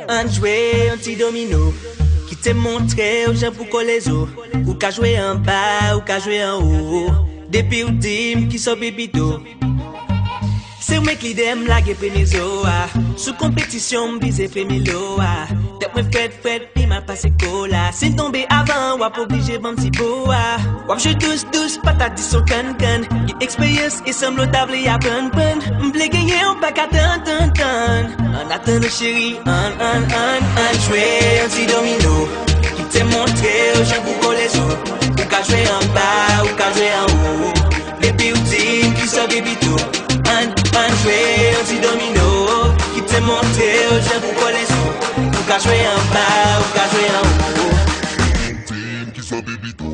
On jouait un petit domino qui te montré aux gens pour coller les os. Ou qu'à jouer en bas, ou qu'à jouer en haut. Depuis ou dim qui sont bébito. C'est un mec qui aime la gueule premizo. Sous compétition, bise premilo. Dès que fait, puis m'a passé cola. S'il tombe avant, wap obligé bon petit beau. Wap je douce, patate son can. Qui expérience et semble notable et à bonne. M'blé gagner, on pas qu'à tan. On attend le chéri, on jouer un petit domino. Qui te montré aux gens pour coller les os. Ou qu'à jouer en bas, ou qu'à jouer en haut. Les beauty qui sont bébito. On jouer un petit domino. Qui te montré aux gens pour coller les os. Ou qu'à jouer en bas, ou qu'à jouer en haut. Team qui sont bébito.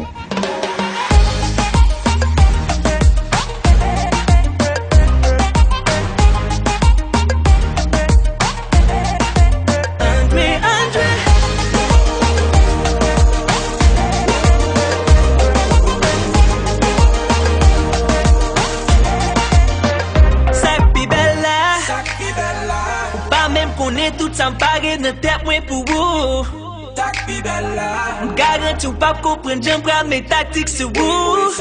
Tout ça m'paraît dans tête moi pour vous. M'garantis ou pas comprendre j'aime prendre mes tactiques sur vous.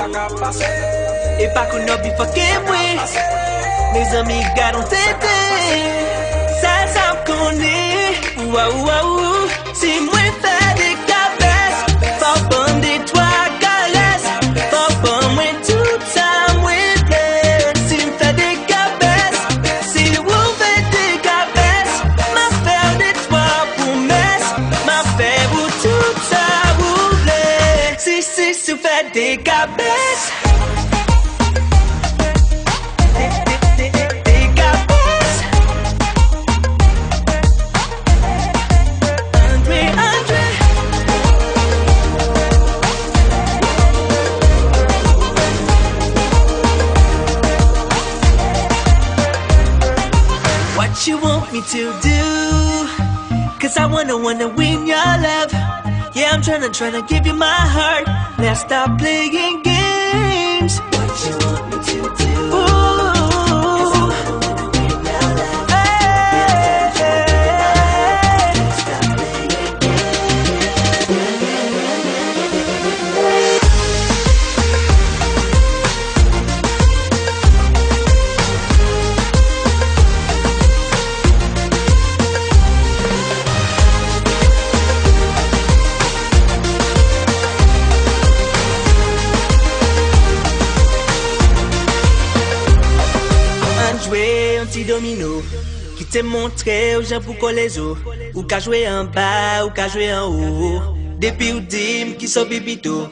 Et pas qu'on a pu fucker moi. Mes amis gardent tête. Ça m'connait. Waouh. Si moi fais des cabesses, faut prendre des trois caresses. Faut prendre moi tout ça moi plaît. Si m'fais des cabesses, si vous faites des cabesses, m'a faire des trois promesses, m'a fait vous tout ça vous plaît. Si vous faites des cabesses. What you want me to do? Cause I wanna win your love. Yeah, I'm tryna give you my heart. Let's stop playing games. What you want me to do? Ooh. Jouer un petit domino qui te montré aux gens pour coller les os. Ou qu'à jouer en bas, ou qu'à jouer en haut. Depuis ou dim qui sont bébito.